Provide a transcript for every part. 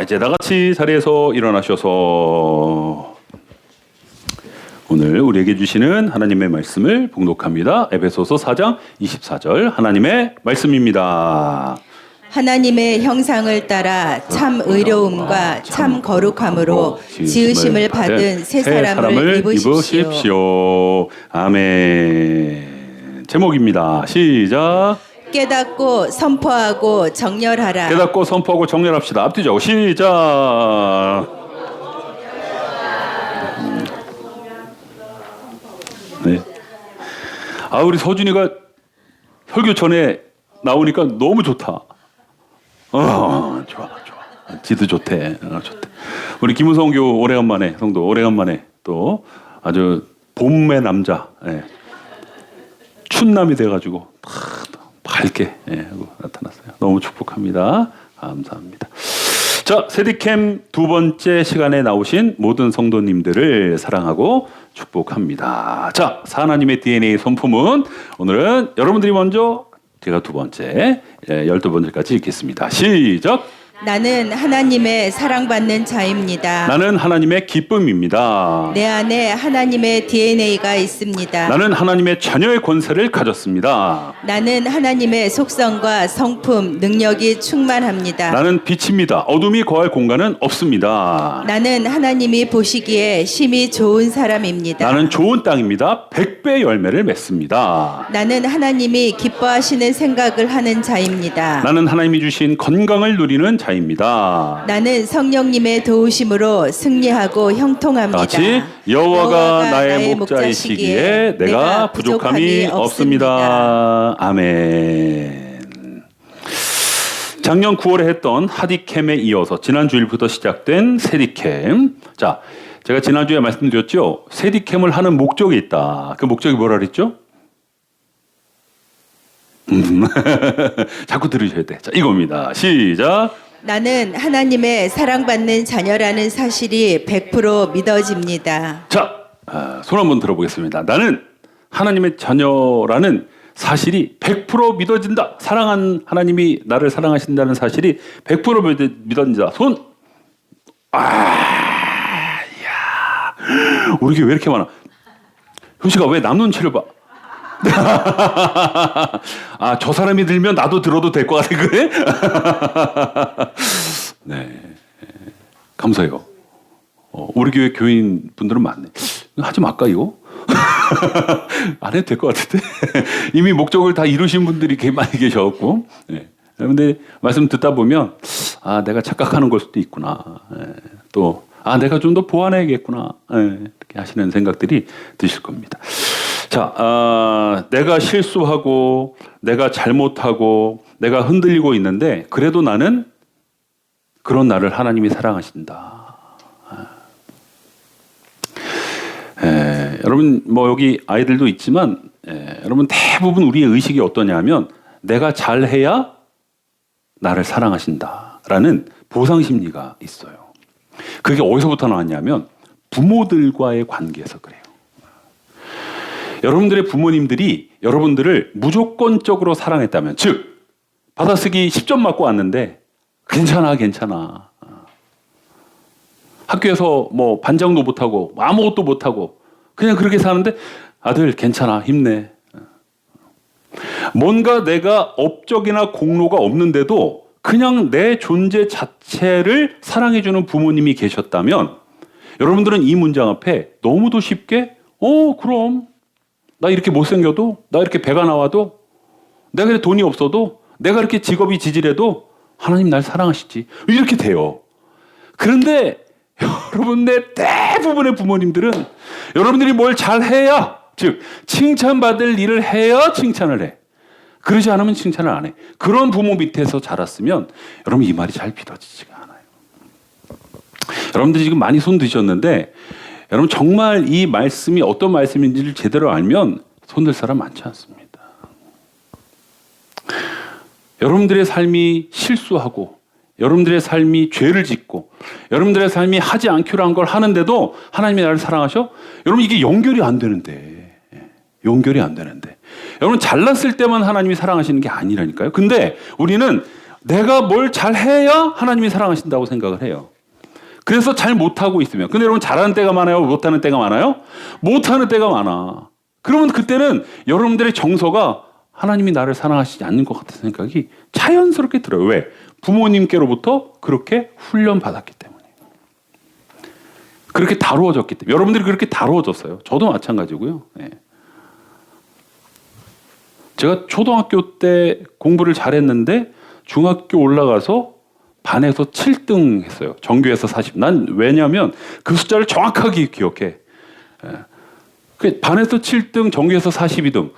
이제 다 같이 자리에서 일어나셔서 오늘 우리에게 주시는 하나님의 말씀을 봉독합니다. 에베소서 4장 24절 하나님의 말씀입니다. 하나님의 형상을 따라 참 의로움과 참 거룩함으로 지으심을 받은 새 사람을 입으십시오. 아멘. 제목입니다. 시작. 깨닫고 선포하고 정렬하라. 깨닫고 선포하고 정렬합시다. 앞뒤죠. 시작. 네. 우리 서준이가 설교 전에 나오니까 너무 좋다. 좋아. 지도 좋대. 좋대. 우리 김우성 교 오래간만에 성도 오래간만에 또 아주 봄의 남자, 춘남이 돼가지고 밝게 하고 나타났어요. 너무 축복합니다. 감사합니다. 자, 세디캠 두 번째 시간에 나오신 모든 성도님들을 사랑하고 축복합니다. 자, 하나님의 DNA 선포문 오늘은 여러분들이 먼저 제가 두 번째, 12번째까지 읽겠습니다. 시작! 나는 하나님의 사랑받는 자입니다. 나는 하나님의 기쁨입니다. 내 안에 하나님의 DNA가 있습니다. 나는 하나님의 자녀의 권세를 가졌습니다. 나는 하나님의 속성과 성품, 능력이 충만합니다. 나는 빛입니다. 어둠이 거할 공간은 없습니다. 나는 하나님이 보시기에 심히 좋은 사람입니다. 나는 좋은 땅입니다. 100배 열매를 맺습니다. 나는 하나님이 기뻐하시는 생각을 하는 자입니다. 나는 하나님이 주신 건강을 누리는 자입니다. 나는 성령님의 도우심으로 승리하고 형통합니다. 같이 여호와가 나의 목자이시기에 내가 부족함이 없습니다. 아멘. 작년 9월에 했던 하디캠에 이어서 지난 주일부터 시작된 세디캠. 자, 제가 지난주에 말씀드렸죠. 세디캠을 하는 목적이 있다. 그 목적이 뭐라 그랬죠? 자꾸 들으셔야 돼. 자, 이겁니다. 시작. 나는 하나님의 사랑받는 자녀라는 사실이 100% 믿어집니다. 자, 손 한번 들어보겠습니다. 나는 하나님의 자녀라는 사실이 100% 믿어진다. 사랑한 하나님이 나를 사랑하신다는 사실이 100% 믿어진다. 손. 이야. 우리 교회 왜 이렇게 많아? 효시가 왜 남 눈치를 봐? 저 사람이 들면 나도 들어도 될 것 같아, 그래? 네. 감사해요. 우리 교회 교인 분들은 많네. 하지 말까, 이거? 안 해도 될 것 같은데? 이미 목적을 다 이루신 분들이 많이 계셔갖고. 네. 그런데 말씀 듣다 보면, 내가 착각하는 걸 수도 있구나. 또, 내가 좀 더 보완해야겠구나. 이렇게 하시는 생각들이 드실 겁니다. 자, 내가 실수하고, 내가 잘못하고, 내가 흔들리고 있는데, 그래도 나는 그런 나를 하나님이 사랑하신다. 여러분, 여기 아이들도 있지만, 여러분 대부분 우리의 의식이 어떠냐면, 내가 잘해야 나를 사랑하신다라는 보상심리가 있어요. 그게 어디서부터 나왔냐면, 부모들과의 관계에서 그래요. 여러분들의 부모님들이 여러분들을 무조건적으로 사랑했다면, 즉 받아쓰기 10점 맞고 왔는데 괜찮아. 학교에서 반장도 못하고 아무것도 못하고 그냥 그렇게 사는데 아들 괜찮아, 힘내. 뭔가 내가 업적이나 공로가 없는데도 그냥 내 존재 자체를 사랑해주는 부모님이 계셨다면 여러분들은 이 문장 앞에 너무도 쉽게 그럼 나 이렇게 못생겨도, 나 이렇게 배가 나와도, 내가 이렇게 돈이 없어도, 내가 이렇게 직업이 지질해도 하나님 날 사랑하시지. 이렇게 돼요. 그런데 여러분의 대부분의 부모님들은 여러분들이 뭘 잘해야, 즉 칭찬받을 일을 해야 칭찬을 해. 그러지 않으면 칭찬을 안 해. 그런 부모 밑에서 자랐으면 여러분 이 말이 잘 믿어지지가 않아요. 여러분들이 지금 많이 손 드셨는데 여러분 정말 이 말씀이 어떤 말씀인지를 제대로 알면 손들 사람 많지 않습니다. 여러분들의 삶이 실수하고 여러분들의 삶이 죄를 짓고 여러분들의 삶이 하지 않기로 한 걸 하는데도 하나님이 나를 사랑하셔? 여러분 이게 연결이 안 되는데 여러분 잘났을 때만 하나님이 사랑하시는 게 아니라니까요. 근데 우리는 내가 뭘 잘해야 하나님이 사랑하신다고 생각을 해요. 그래서 잘 못하고 있으면. 근데 여러분 잘하는 때가 많아요? 못하는 때가 많아요? 못하는 때가 많아. 그러면 그때는 여러분들의 정서가 하나님이 나를 사랑하시지 않는 것 같은 생각이 자연스럽게 들어요. 왜? 부모님께로부터 그렇게 훈련받았기 때문에. 그렇게 다루어졌기 때문에. 여러분들이 그렇게 다루어졌어요. 저도 마찬가지고요. 네. 제가 초등학교 때 공부를 잘했는데 중학교 올라가서 반에서 7등 했어요. 전교에서 40. 난 왜냐하면 그 숫자를 정확하게 기억해. 반에서 7등, 전교에서 42등.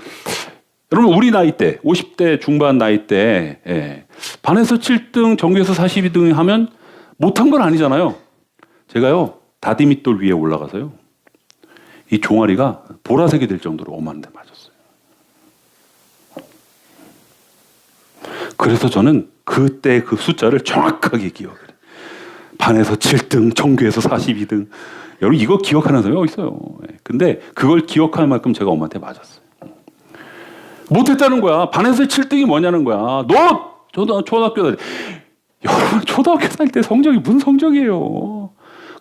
여러분 우리 나이 때, 50대 중반 나이 때 반에서 7등, 전교에서 42등 하면 못한 건 아니잖아요. 제가요 다디밋돌 위에 올라가서요 이 종아리가 보라색이 될 정도로 오만 대 맞았어요. 그래서 저는 그때 그 숫자를 정확하게 기억을 해요. 반에서 7등, 전교에서 42등. 여러분 이거 기억하는 사람이 어디 있어요? 근데 그걸 기억할 만큼 제가 엄마한테 맞았어요. 못했다는 거야. 반에서 7등이 뭐냐는 거야. 너 초등학교 다닐 때. 여러분 초등학교 다닐 때 성적이 무슨 성적이에요.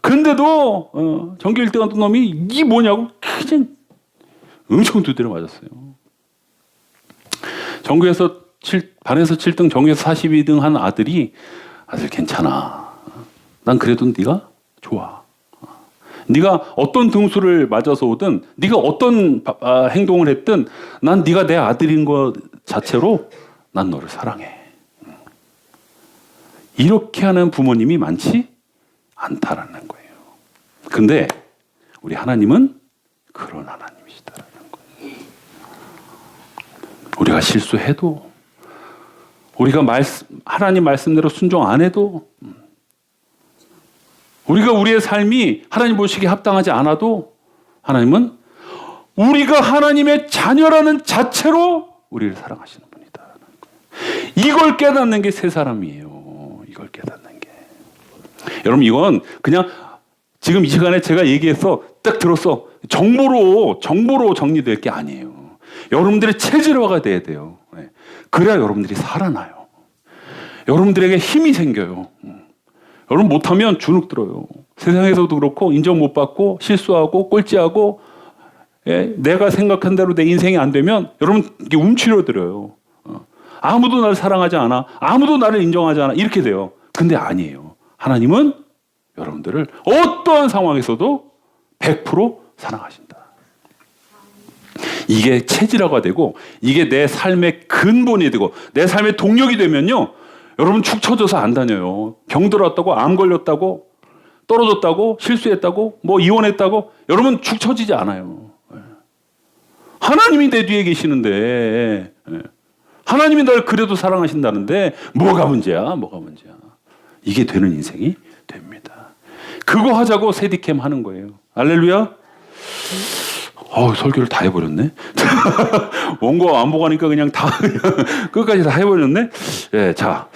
근데도 전교 1등 하던 놈이 이게 뭐냐고 그냥 엄청 두드려 맞았어요. 반에서 7등, 전교에서 42등 한 아들 괜찮아. 난 그래도 네가 좋아. 네가 어떤 등수를 맞아서 오든 네가 어떤 행동을 했든 난 네가 내 아들인 것 자체로 난 너를 사랑해. 이렇게 하는 부모님이 많지 않다라는 거예요. 근데 우리 하나님은 그런 하나님이시다라는 거예요. 우리가 실수해도 우리가 하나님 말씀대로 순종 안 해도 우리가 우리의 삶이 하나님 보시기에 합당하지 않아도 하나님은 우리가 하나님의 자녀라는 자체로 우리를 사랑하시는 분이다. 이걸 깨닫는 게 새 사람이에요. 이걸 깨닫는 게. 여러분 이건 그냥 지금 이 시간에 제가 얘기해서 딱 들었어. 정보로 정리될 게 아니에요. 여러분들의 체질화가 돼야 돼요. 그래야 여러분들이 살아나요. 여러분들에게 힘이 생겨요. 여러분 못하면 주눅 들어요. 세상에서도 그렇고 인정 못 받고 실수하고 꼴찌하고 내가 생각한 대로 내 인생이 안 되면 여러분 이게 움츠러들어요. 아무도 나를 사랑하지 않아. 아무도 나를 인정하지 않아. 이렇게 돼요. 근데 아니에요. 하나님은 여러분들을 어떠한 상황에서도 100% 사랑하신다. 이게 체질화가 되고 이게 내 삶의 근본이 되고 내 삶의 동력이 되면요. 여러분 축 처져서 안 다녀요. 병 들었다고 암 걸렸다고 떨어졌다고 실수했다고 뭐 이혼했다고 여러분 축 처지지 않아요. 하나님이 내 뒤에 계시는데 하나님이 날 그래도 사랑하신다는데 뭐가 문제야? 이게 되는 인생이 됩니다. 그거 하자고 세디캠 하는 거예요. 할렐루야. 설교를 다 해버렸네. 원고 안 보고 하니까 그냥 끝까지 다 해버렸네. 자,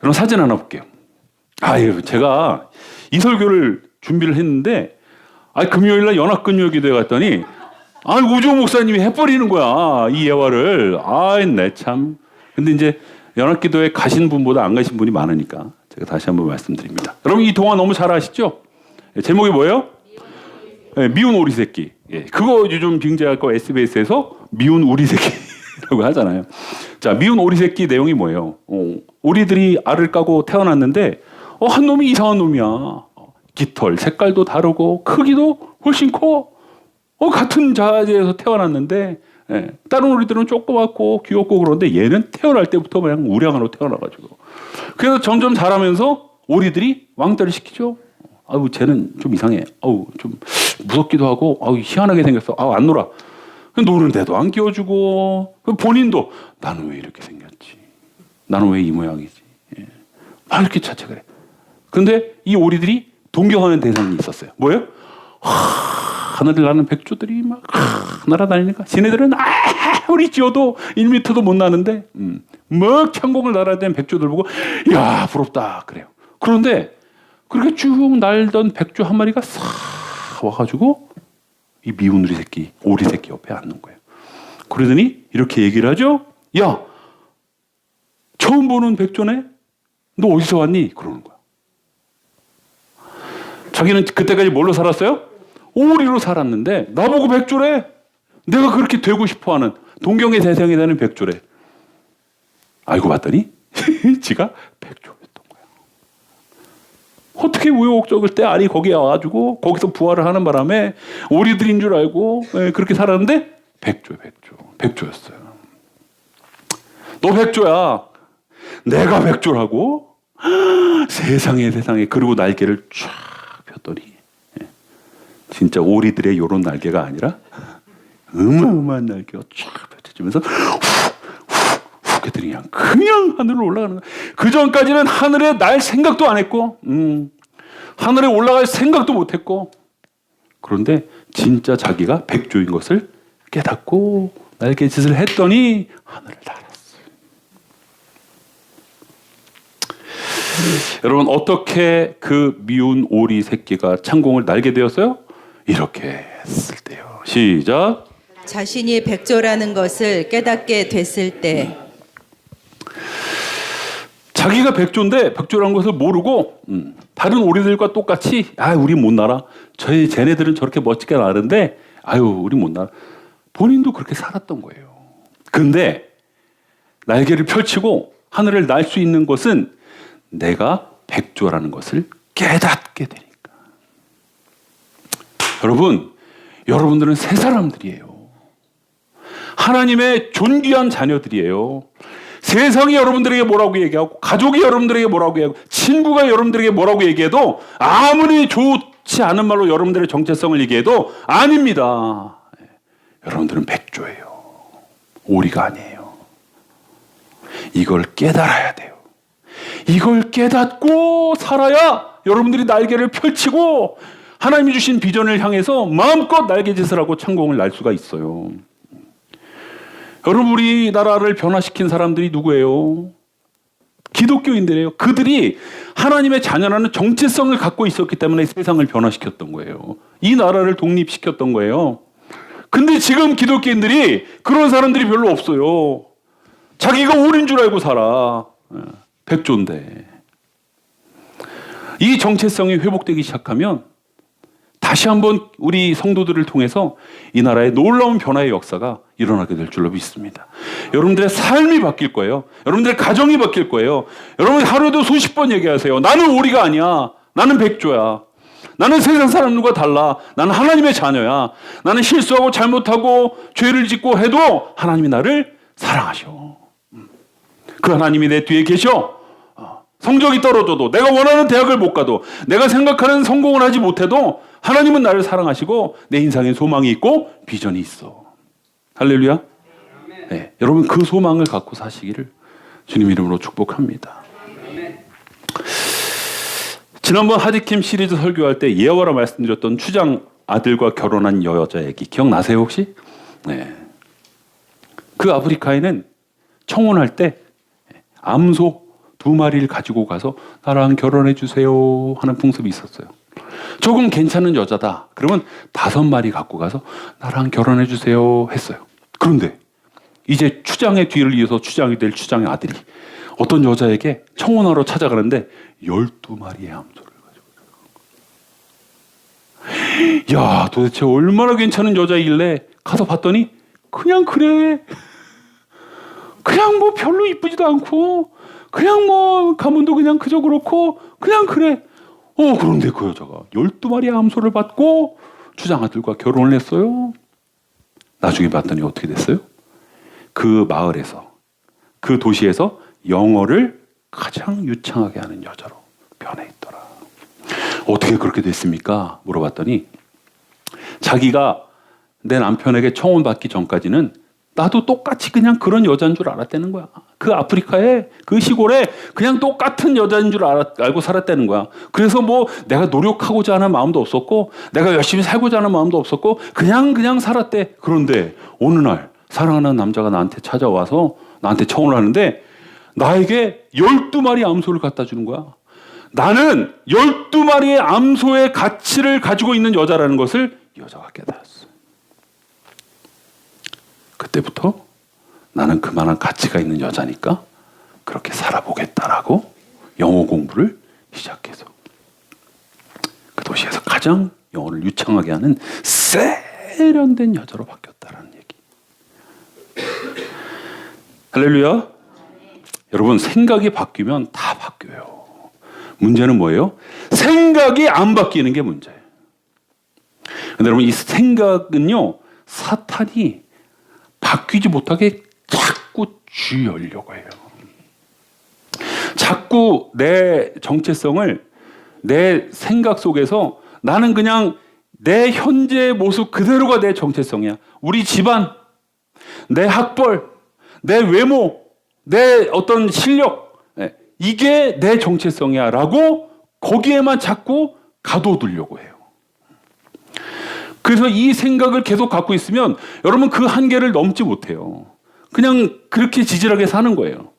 그럼 사진 하나 볼게요. 제가 이 설교를 준비를 했는데, 금요일날 연합금요 기도회 갔더니, 우주 목사님이 해버리는 거야. 이 예화를. 내 참. 근데 이제 연합기도회 가신 분보다 안 가신 분이 많으니까 제가 다시 한번 말씀드립니다. 여러분 이 동화 너무 잘 아시죠? 제목이 뭐예요? 미운 오리 새끼. 그거 요즘 빙자할 거 SBS에서 미운 오리 새끼라고 하잖아요. 자, 미운 오리 새끼 내용이 뭐예요? 오리들이 알을 까고 태어났는데 한 놈이 이상한 놈이야. 깃털 색깔도 다르고 크기도 훨씬 커. 같은 자재에서 태어났는데 다른 오리들은 조그맣고 귀엽고 그런데 얘는 태어날 때부터 그냥 우량으로 태어나가지고 그래서 점점 자라면서 오리들이 왕따를 시키죠. 쟤는 좀 이상해. 좀 무섭기도 하고, 희한하게 생겼어. 안 놀아. 노는데도 안 끼워주고, 본인도 나는 왜 이렇게 생겼지? 나는 왜 이 모양이지? 이렇게 자책을 해. 근데 이 오리들이 동경하는 대상이 있었어요. 뭐예요? 하늘을 나는 백조들이 막 날아다니니까 지네들은 아무리 지어도 1m도 못 나는데 막 천공을 날아다니는 백조들 보고 야 부럽다 그래요. 그런데 그렇게 쭉 날던 백조 한 마리가 싹 와가지고 이 미운 오리 새끼 옆에 앉는 거예요. 그러더니 이렇게 얘기를 하죠. 야, 처음 보는 백조네? 너 어디서 왔니? 그러는 거야. 자기는 그때까지 뭘로 살았어요? 오리로 살았는데 나보고 백조래. 내가 그렇게 되고 싶어하는 동경의 대상이 되는 백조래. 알고 봤더니 지가 백조였던 거야. 어떻게 우여곡적을 때 아니 거기에 와가지고 거기서 부활을 하는 바람에 오리들인 줄 알고 그렇게 살았는데 백조였어요. 너 백조야. 내가 백조라고? 세상에. 그리고 날개를 쫙 폈더니 진짜 오리들의 요런 날개가 아니라 어마어마한 날개가 쫙 펼쳐지면서 훅 했더니 그냥 하늘로 올라가는 거야. 그 전까지는 하늘에 날 생각도 안 했고 하늘에 올라갈 생각도 못 했고 그런데 진짜 자기가 백조인 것을 깨닫고 날개짓을 했더니 하늘을 날았어요. 여러분 어떻게 그 미운 오리 새끼가 창공을 날게 되었어요? 이렇게 했을 때요. 시작. 자신이 백조라는 것을 깨닫게 됐을 때. 자기가 백조인데 백조라는 것을 모르고 다른 오리들과 똑같이 우리 못 날아. 쟤네들은 저렇게 멋지게 나르는데 우리 못 날아. 본인도 그렇게 살았던 거예요. 근데 날개를 펼치고 하늘을 날 수 있는 것은 내가 백조라는 것을 깨닫게 되니까. 여러분들은 새 사람들이에요. 하나님의 존귀한 자녀들이에요. 세상이 여러분들에게 뭐라고 얘기하고 가족이 여러분들에게 뭐라고 얘기하고 친구가 여러분들에게 뭐라고 얘기해도 아무리 좋지 않은 말로 여러분들의 정체성을 얘기해도 아닙니다. 여러분들은 백조예요. 오리가 아니에요. 이걸 깨달아야 돼요. 이걸 깨닫고 살아야 여러분들이 날개를 펼치고 하나님이 주신 비전을 향해서 마음껏 날개짓을 하고 창공을 날 수가 있어요. 여러분 우리나라를 변화시킨 사람들이 누구예요? 기독교인들이에요. 그들이 하나님의 자녀라는 정체성을 갖고 있었기 때문에 세상을 변화시켰던 거예요. 이 나라를 독립시켰던 거예요. 근데 지금 기독교인들이 그런 사람들이 별로 없어요. 자기가 오리인 줄 알고 살아. 백조인데. 이 정체성이 회복되기 시작하면 다시 한번 우리 성도들을 통해서 이 나라의 놀라운 변화의 역사가 일어나게 될 줄로 믿습니다. 여러분들의 삶이 바뀔 거예요. 여러분들의 가정이 바뀔 거예요. 여러분 하루에도 수십 번 얘기하세요. 나는 오리가 아니야. 나는 백조야. 나는 세상 사람들과 달라. 나는 하나님의 자녀야. 나는 실수하고 잘못하고 죄를 짓고 해도 하나님이 나를 사랑하셔. 그 하나님이 내 뒤에 계셔. 성적이 떨어져도 내가 원하는 대학을 못 가도 내가 생각하는 성공을 하지 못해도 하나님은 나를 사랑하시고 내 인생에 소망이 있고 비전이 있어. 할렐루야. 네, 여러분 그 소망을 갖고 사시기를 주님 이름으로 축복합니다. 지난번 하디킴 시리즈 설교할 때 예화라 말씀드렸던 추장 아들과 결혼한 여자 얘기 기억나세요 혹시? 네. 그 아프리카에는 청혼할 때 암소 2마리를 가지고 가서 나랑 결혼해 주세요 하는 풍습이 있었어요. 조금 괜찮은 여자다. 그러면 5마리 갖고 가서 나랑 결혼해 주세요 했어요. 그런데 이제 추장의 뒤를 이어서 추장이 될 추장의 아들이 어떤 여자에게 청혼하러 찾아가는데 12마리의 암소를 가지고 야 도대체 얼마나 괜찮은 여자이길래 가서 봤더니 그냥 그래. 그냥 뭐 별로 이쁘지도 않고 그냥 뭐 가문도 그냥 그저 그렇고 그냥 그래. 그런데 그 여자가 12마리의 암소를 받고 추장 아들과 결혼을 했어요. 나중에 봤더니 어떻게 됐어요? 그 마을에서 그 도시에서 영어를 가장 유창하게 하는 여자로 변해 있더라. 어떻게 그렇게 됐습니까? 물어봤더니 자기가 내 남편에게 청혼받기 전까지는 나도 똑같이 그냥 그런 여자인 줄 알았다는 거야. 그 아프리카에 그 시골에 그냥 똑같은 여자인 줄 알고 살았다는 거야. 그래서 뭐 내가 노력하고자 하는 마음도 없었고 내가 열심히 살고자 하는 마음도 없었고 그냥 살았대. 그런데 어느 날 사랑하는 남자가 나한테 찾아와서 나한테 청혼을 하는데 나에게 12마리 암소를 갖다 주는 거야. 나는 12마리의 암소의 가치를 가지고 있는 여자라는 것을 이 여자가 깨달았어. 그때부터 나는 그만한 가치가 있는 여자니까 그렇게 살아보겠다라고 영어 공부를 시작해서 그 도시에서 가장 영어를 유창하게 하는 세련된 여자로 바뀌었다라는 얘기. 할렐루야. 여러분, 생각이 바뀌면 다 바뀌어요. 문제는 뭐예요? 생각이 안 바뀌는 게 문제예요. 근데 여러분, 이 생각은요, 사탄이 바뀌지 못하게 자꾸 쥐으려고 해요. 자꾸 내 정체성을 내 생각 속에서 나는 그냥 내 현재의 모습 그대로가 내 정체성이야. 우리 집안, 내 학벌, 내 외모, 내 어떤 실력, 이게 내 정체성이야 라고 거기에만 자꾸 가둬두려고 해요. 그래서 이 생각을 계속 갖고 있으면 여러분 그 한계를 넘지 못해요. 그냥 그렇게 지질하게 사는 거예요.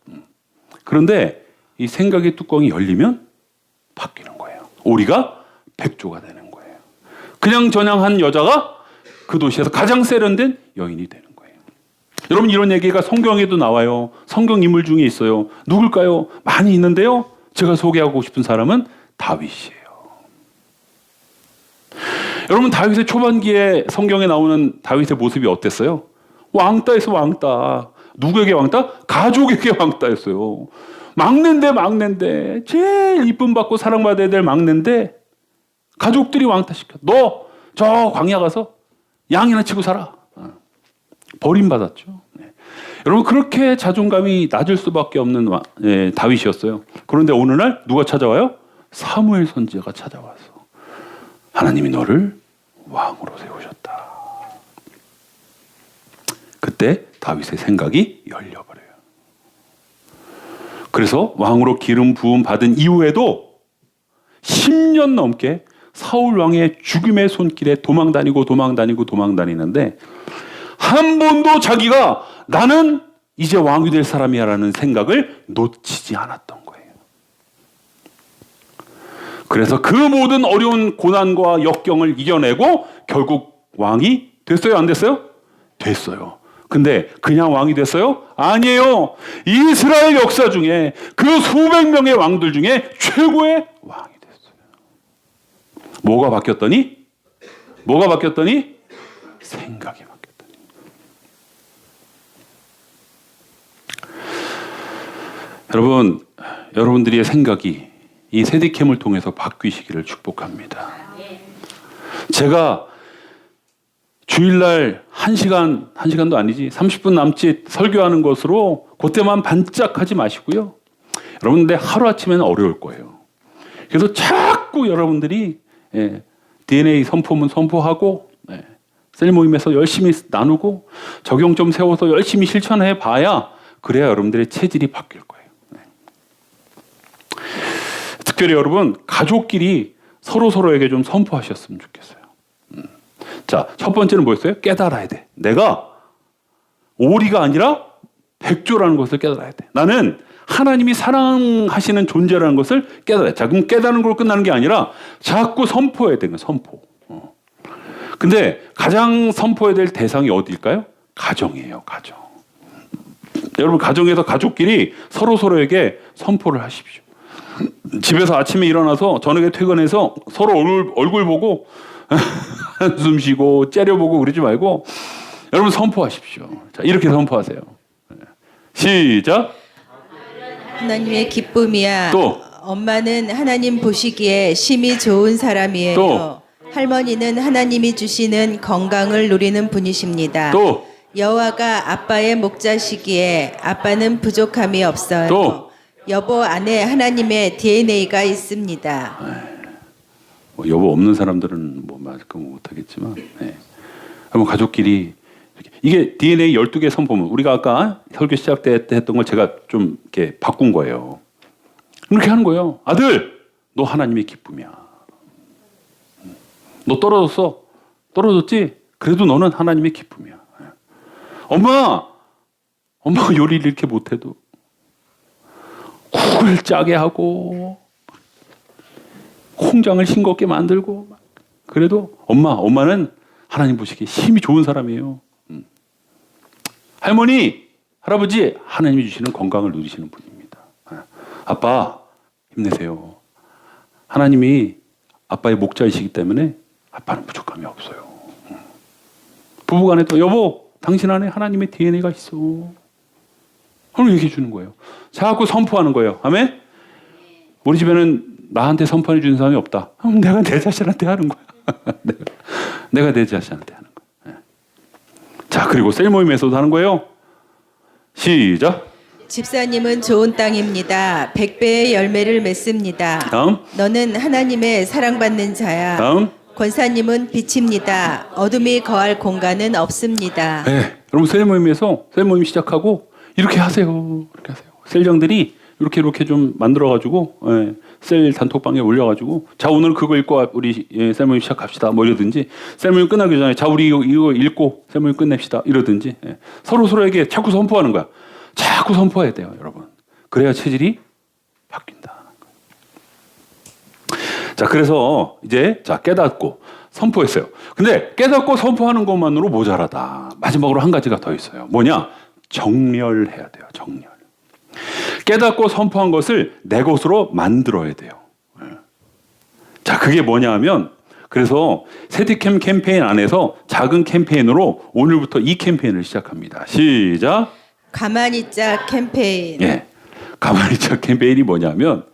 그런데 이 생각의 뚜껑이 열리면 바뀌는 거예요. 오리가 백조가 되는 거예요. 그냥 전향한 여자가 그 도시에서 가장 세련된 여인이 되는 거예요. 여러분, 이런 얘기가 성경에도 나와요. 성경 인물 중에 있어요. 누굴까요? 많이 있는데요. 제가 소개하고 싶은 사람은 다윗이에요. 여러분, 다윗의 초반기에 성경에 나오는 다윗의 모습이 어땠어요? 왕따에서 왕따. 누구에게 왕따? 가족에게 왕따였어요. 막내인데 제일 이쁨 받고 사랑받아야 될 막내인데 가족들이 왕따시켜. 너 저 광야 가서 양이나 치고 살아. 버림받았죠. 네. 여러분, 그렇게 자존감이 낮을 수밖에 없는 다윗이었어요. 그런데 어느 날 누가 찾아와요? 사무엘 선지자가 찾아와서 하나님이 너를 왕으로 세우셨다. 그때 다윗의 생각이 열려버려요. 그래서 왕으로 기름 부음 받은 이후에도 10년 넘게 사울 왕의 죽음의 손길에 도망다니는데 한 번도 자기가 나는 이제 왕이 될 사람이야라는 생각을 놓치지 않았던 거예요. 그래서 그 모든 어려운 고난과 역경을 이겨내고 결국 왕이 됐어요? 안 됐어요? 됐어요. 근데 그냥 왕이 됐어요? 아니에요. 이스라엘 역사 중에 그 수백 명의 왕들 중에 최고의 왕이 됐어요. 뭐가 바뀌었더니? 생각이 바뀌었더니. 여러분, 여러분들의 생각이 이 세디캠을 통해서 바뀌시기를 축복합니다. 제가 주일날 1시간도 아니지 30분 남짓 설교하는 것으로 그때만 반짝하지 마시고요. 여러분들 하루아침에는 어려울 거예요. 그래서 자꾸 여러분들이 DNA 선포문 선포하고 셀 모임에서 열심히 나누고 적용 좀 세워서 열심히 실천해 봐야 그래야 여러분들의 체질이 바뀔 거예요. 특별히 여러분, 가족끼리 서로에게 좀 선포하셨으면 좋겠어요. 자, 첫 번째는 뭐였어요? 깨달아야 돼. 내가 오리가 아니라 백조라는 것을 깨달아야 돼. 나는 하나님이 사랑하시는 존재라는 것을 깨달아야 돼. 자, 그럼 깨달은 걸로 끝나는 게 아니라 자꾸 선포해야 되는 거예요. 선포. 근데 가장 선포해야 될 대상이 어디일까요? 가정이에요. 가정. 여러분, 가정에서 가족끼리 서로에게 선포를 하십시오. 집에서 아침에 일어나서 저녁에 퇴근해서 서로 얼굴 보고 한숨 쉬고 째려보고 그러지 말고 여러분 선포하십시오. 자, 이렇게 선포하세요. 시작. 하나님의 기쁨이야. 또. 엄마는 하나님 보시기에 심히 좋은 사람이에요. 또. 할머니는 하나님이 주시는 건강을 누리는 분이십니다. 또. 여호와가 아빠의 목자시기에 아빠는 부족함이 없어요. 또. 여보 안에 하나님의 DNA가 있습니다. 뭐 여보 없는 사람들은 뭐 못하겠지만, 여러분 가족끼리 이게 DNA 12개 선포문, 우리가 아까 설교 시작 때 했던 걸 제가 좀 이렇게 바꾼 거예요. 이렇게 하는 거예요. 아들, 너 하나님의 기쁨이야. 너 떨어졌지? 그래도 너는 하나님의 기쁨이야. 엄마가 요리를 이렇게 못해도 국을 짜게 하고 콩장을 싱겁게 만들고 그래도 엄마는 하나님 보시기에 힘이 좋은 사람이에요. 할머니, 할아버지, 하나님이 주시는 건강을 누리시는 분입니다. 아빠, 힘내세요. 하나님이 아빠의 목자이시기 때문에 아빠는 부족함이 없어요. 부부간에도 여보, 당신 안에 하나님의 DNA가 있어. 오늘 얘기해 주는 거예요. 자꾸 선포하는 거예요. 아멘? 우리 집에는 나한테 선포해 주는 사람이 없다. 내가 내 자신한테 하는 거야. 내가 내 자신한테 하는 거야. 자, 그리고 셀 모임에서도 하는 거예요. 시작. 집사님은 좋은 땅입니다. 100배의 열매를 맺습니다. 다음. 너는 하나님의 사랑받는 자야. 다음. 권사님은 빛입니다. 어둠이 거할 공간은 없습니다. 네, 여러분 셀 모임에서 셀 모임 시작하고 이렇게 하세요. 이렇게 하세요. 셀장들이 이렇게 좀 만들어가지고 셀 단톡방에 올려가지고 자 오늘 그거 읽고 우리 셀 모임 시작합시다. 뭐 이러든지 셀 모임 끝나기 전에 자 우리 이거 읽고 셀 모임 끝냅시다. 이러든지 서로에게 자꾸 선포하는 거야. 자꾸 선포해야 돼요, 여러분. 그래야 체질이 바뀐다. 자, 그래서 이제 자 깨닫고 선포했어요. 근데 깨닫고 선포하는 것만으로 모자라다. 마지막으로 한 가지가 더 있어요. 뭐냐? 정렬해야 돼요. 정렬. 깨닫고 선포한 것을 내 것으로 만들어야 돼요. 자, 그게 뭐냐 하면 그래서 세디캠 캠페인 안에서 작은 캠페인으로 오늘부터 이 캠페인을 시작합니다. 시작. 가만히 있자 캠페인. 예. 가만히 있자 캠페인이 뭐냐면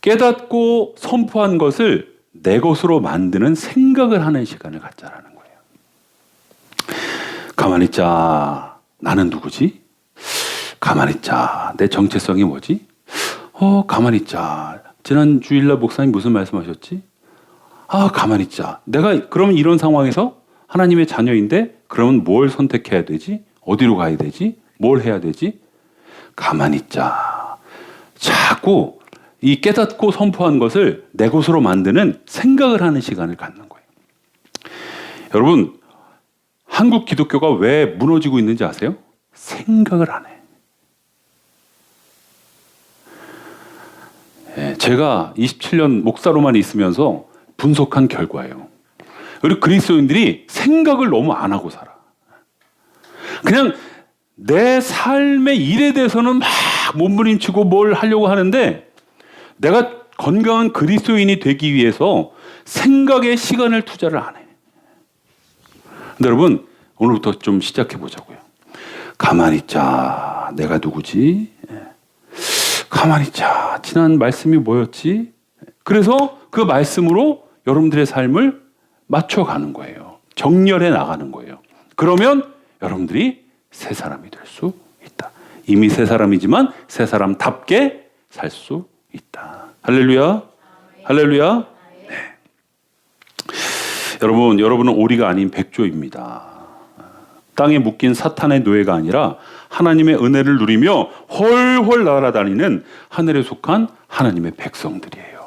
깨닫고 선포한 것을 내 것으로 만드는 생각을 하는 시간을 갖자라는 거예요. 가만히 있자. 나는 누구지? 가만히 있자. 내 정체성이 뭐지? 가만히 있자. 지난 주일날 목사님 무슨 말씀하셨지? 가만히 있자. 내가 그러면 이런 상황에서 하나님의 자녀인데 그러면 뭘 선택해야 되지? 어디로 가야 되지? 뭘 해야 되지? 가만히 있자. 자꾸 이 깨닫고 선포한 것을 내 것으로 만드는 생각을 하는 시간을 갖는 거예요. 여러분, 한국 기독교가 왜 무너지고 있는지 아세요? 생각을 안 해. 제가 27년 목사로만 있으면서 분석한 결과예요. 우리 그리스도인들이 생각을 너무 안 하고 살아. 그냥 내 삶의 일에 대해서는 막 몸부림치고 뭘 하려고 하는데 내가 건강한 그리스도인이 되기 위해서 생각에 시간을 투자를 안 해. 근데 여러분, 오늘부터 좀 시작해 보자고요. 가만히 있자. 내가 누구지? 가만히 있자. 지난 말씀이 뭐였지? 그래서 그 말씀으로 여러분들의 삶을 맞춰가는 거예요. 정렬해 나가는 거예요. 그러면 여러분들이 새 사람이 될 수 있다. 이미 새 사람이지만 새 사람답게 살 수 있다. 할렐루야. 할렐루야. 네. 여러분은 오리가 아닌 백조입니다. 땅에 묶인 사탄의 노예가 아니라 하나님의 은혜를 누리며 훨훨 날아다니는 하늘에 속한 하나님의 백성들이에요.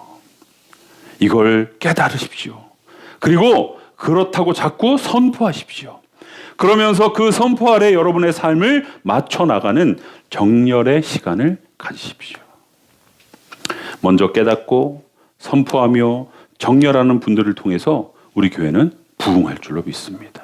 이걸 깨달으십시오. 그리고 그렇다고 자꾸 선포하십시오. 그러면서 그 선포 아래 여러분의 삶을 맞춰 나가는 정렬의 시간을 가지십시오. 먼저 깨닫고 선포하며 정렬하는 분들을 통해서 우리 교회는 부흥할 줄로 믿습니다.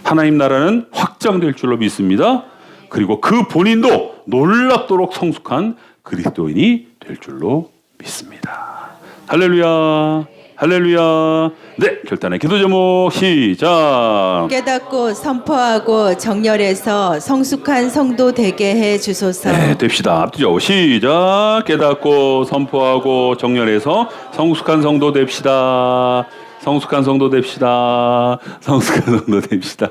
하나님 나라는 확장될 줄로 믿습니다. 그리고 그 본인도 놀랍도록 성숙한 그리스도인이 될 줄로 믿습니다. 할렐루야. 할렐루야. 네, 결단의 기도 제목 시작. 깨닫고 선포하고 정렬해서 성숙한 성도 되게 해 주소서. 네, 됩시다. 앞뒤죠. 시작. 깨닫고 선포하고 정렬해서 성숙한 성도 됩시다. 성숙한 성도 됩시다. 성숙한 성도 됩시다.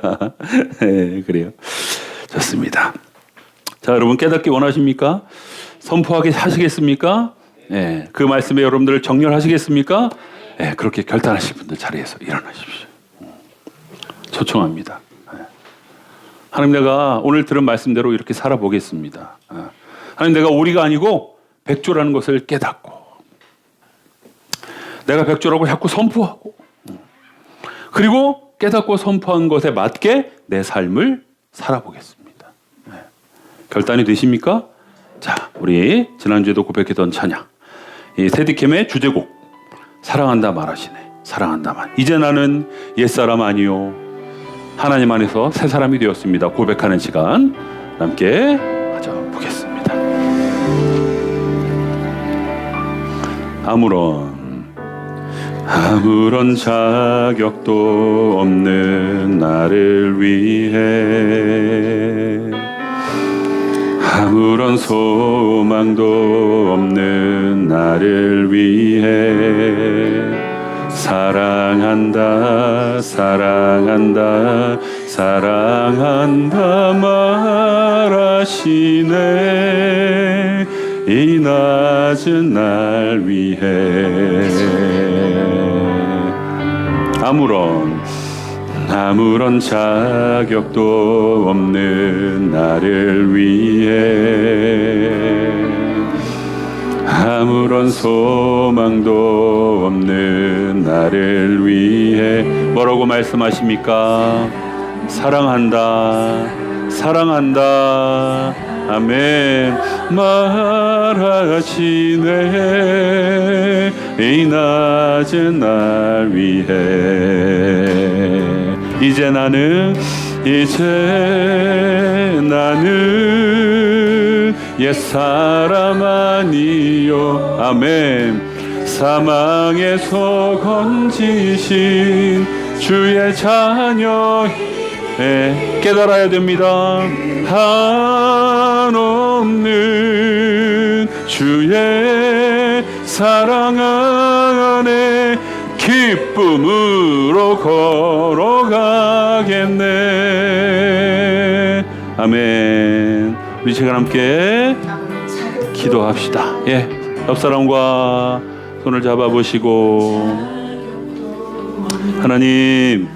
네, 그래요. 좋습니다. 자, 여러분 깨닫기 원하십니까? 선포하게 하시겠습니까? 네, 그 말씀에 여러분들을 정렬하시겠습니까? 네, 그렇게 결단하신 분들 자리에서 일어나십시오. 초청합니다. 네. 하나님, 내가 오늘 들은 말씀대로 이렇게 살아보겠습니다. 하나님, 내가 오리가 아니고 백조라는 것을 깨닫고 내가 백조라고 자꾸 선포하고 그리고 깨닫고 선포한 것에 맞게 내 삶을 살아보겠습니다. 네. 결단이 되십니까? 자, 우리 지난주에도 고백했던 찬양, 이 세디캠의 주제곡 사랑한다 말하시네. 사랑한다 말. 이제 나는 옛사람 아니요 하나님 안에서 새 사람이 되었습니다. 고백하는 시간 함께 가져보겠습니다. 아무런 자격도 없는 나를 위해 아무런 소망도 없는 나를 위해 사랑한다 사랑한다 사랑한다 말하시네 이 낮은 날 위해 아무런 자격도 없는 나를 위해 아무런 소망도 없는 나를 위해 뭐라고 말씀하십니까? 사랑한다 사랑한다 아멘 말하시네 이 낮은 날 위해 이제 나는 옛사람 아니요 아멘 사망에서 건지신 주의 자녀 깨달아야 됩니다. 한없는 주의 사랑 안에 기쁨으로 걸어가겠네. 아멘. 우리 시간 함께 기도합시다. 옆 사람과 손을 잡아보시고 하나님,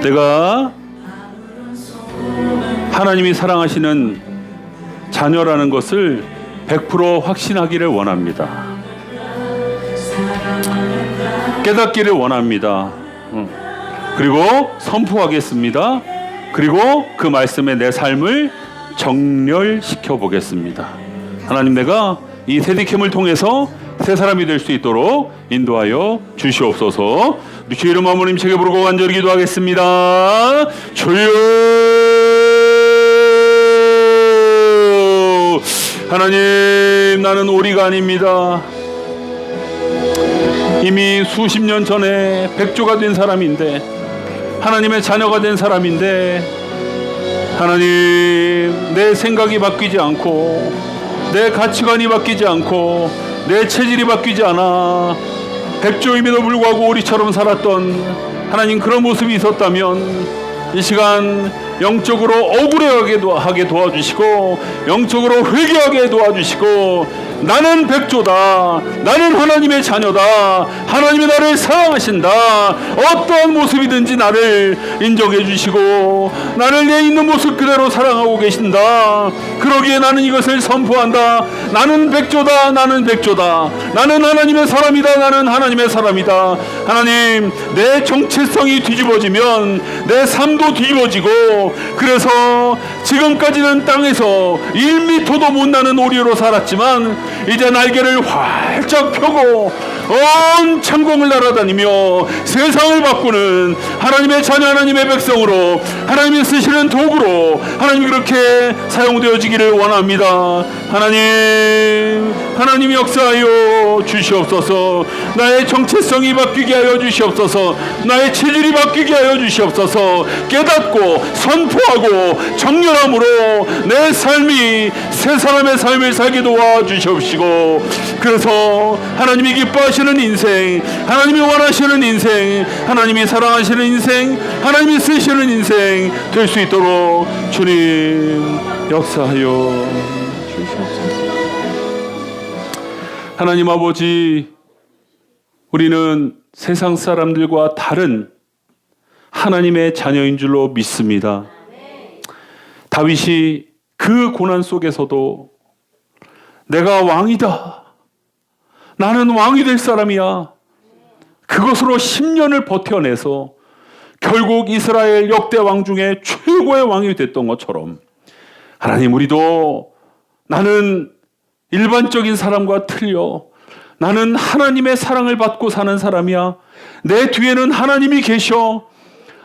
내가 하나님이 사랑하시는 자녀라는 것을 100% 확신하기를 원합니다. 깨닫기를 원합니다. 그리고 선포하겠습니다. 그리고 그 말씀에 내 삶을 정렬시켜 보겠습니다. 하나님, 내가 이 세디캠을 통해서 새 사람이 될 수 있도록 인도하여 주시옵소서. 주의 이름 하나님 책에 부르고 간절히 기도하겠습니다. 주여, 하나님, 나는 오리가 아닙니다. 이미 수십 년 전에 백조가 된 사람인데, 하나님의 자녀가 된 사람인데, 하나님, 내 생각이 바뀌지 않고 내 가치관이 바뀌지 않고 내 체질이 바뀌지 않아 백조임에도 불구하고 오리처럼 살았던 하나님, 그런 모습이 있었다면 이 시간 영적으로 억울하게 도와주시고 영적으로 회개하게 도와주시고, 나는 백조다, 나는 하나님의 자녀다, 하나님이 나를 사랑하신다, 어떠한 모습이든지 나를 인정해 주시고 나를 내 있는 모습 그대로 사랑하고 계신다. 그러기에 나는 이것을 선포한다. 나는 백조다, 나는 백조다, 나는 하나님의 사람이다, 나는 하나님의 사람이다. 하나님, 내 정체성이 뒤집어지면 내 삶도 뒤집어지고, 그래서 지금까지는 땅에서 1미터도 못 나는 오리로 살았지만 이제 날개를 활짝 펴고 온 창공을 날아다니며 세상을 바꾸는 하나님의 자녀, 하나님의 백성으로 하나님이 쓰시는 도구로 하나님이 그렇게 사용되어지기를 원합니다. 하나님 역사하여 주시옵소서. 나의 정체성이 바뀌게 하여 주시옵소서. 나의 체질이 바뀌게 하여 주시옵소서. 깨닫고 선포하고 정렬함으로 내 삶이 새 사람의 삶을 살게 도와주시옵시고, 그래서 하나님이 기뻐하시는 인생, 하나님이 원하시는 인생, 하나님이 사랑하시는 인생, 하나님이 쓰시는 인생 될 수 있도록 주님 역사하여 주시옵소서. 하나님 아버지, 우리는 세상 사람들과 다른 하나님의 자녀인 줄로 믿습니다. 다윗이 그 고난 속에서도 내가 왕이다, 나는 왕이 될 사람이야, 그것으로 10년을 버텨내서 결국 이스라엘 역대 왕 중에 최고의 왕이 됐던 것처럼, 하나님, 우리도 나는 일반적인 사람과 틀려 나는 하나님의 사랑을 받고 사는 사람이야, 내 뒤에는 하나님이 계셔,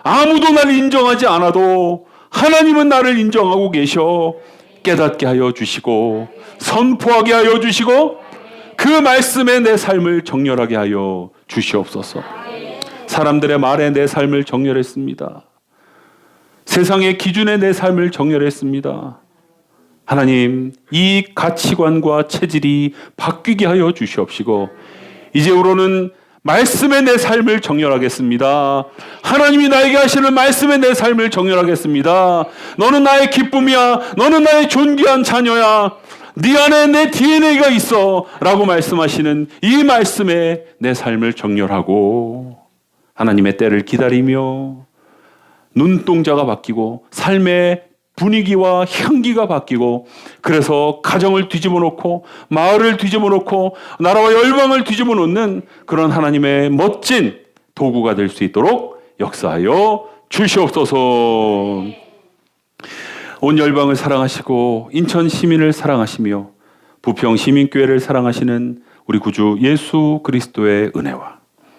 아무도 나를 인정하지 않아도 하나님은 나를 인정하고 계셔, 깨닫게 하여 주시고 선포하게 하여 주시고 그 말씀에 내 삶을 정렬하게 하여 주시옵소서. 사람들의 말에 내 삶을 정렬했습니다. 세상의 기준에 내 삶을 정렬했습니다. 하나님, 이 가치관과 체질이 바뀌게 하여 주시옵시고 이제후로는 말씀에 내 삶을 정렬하겠습니다. 하나님이 나에게 하시는 말씀에 내 삶을 정렬하겠습니다. 너는 나의 기쁨이야. 너는 나의 존귀한 자녀야. 네 안에 내 DNA가 있어 라고 말씀하시는 이 말씀에 내 삶을 정렬하고 하나님의 때를 기다리며 눈동자가 바뀌고 삶의 분위기와 향기가 바뀌고 그래서 가정을 뒤집어 놓고 마을을 뒤집어 놓고 나라와 열방을 뒤집어 놓는 그런 하나님의 멋진 도구가 될 수 있도록 역사하여 주시옵소서. 온 열방을 사랑하시고 인천 시민을 사랑하시며 부평 시민교회를 사랑하시는 우리 구주 예수 그리스도의 은혜와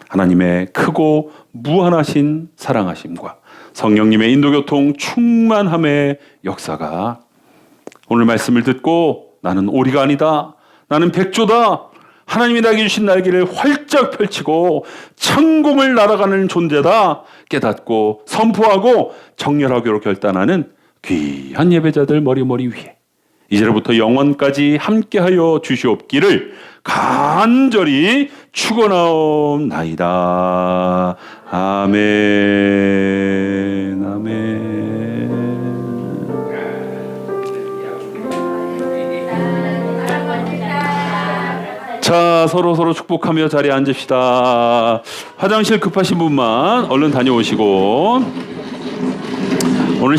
하나님의 크고 무한하신 사랑하심과 성령님의 인도교통 충만함의 역사가 오늘 말씀을 듣고 나는 오리가 아니다. 나는 백조다. 하나님이 나에게 주신 날개를 활짝 펼치고 천공을 날아가는 존재다. 깨닫고 선포하고 정렬하기로 결단하는 귀한 예배자들 머리 위에 이제로부터 영원까지 함께하여 주시옵기를 간절히 축원하옵나이다. 아멘. 아멘. 자, 서로 축복하며 자리에 앉읍시다. 화장실 급하신 분만 얼른 다녀오시고 오늘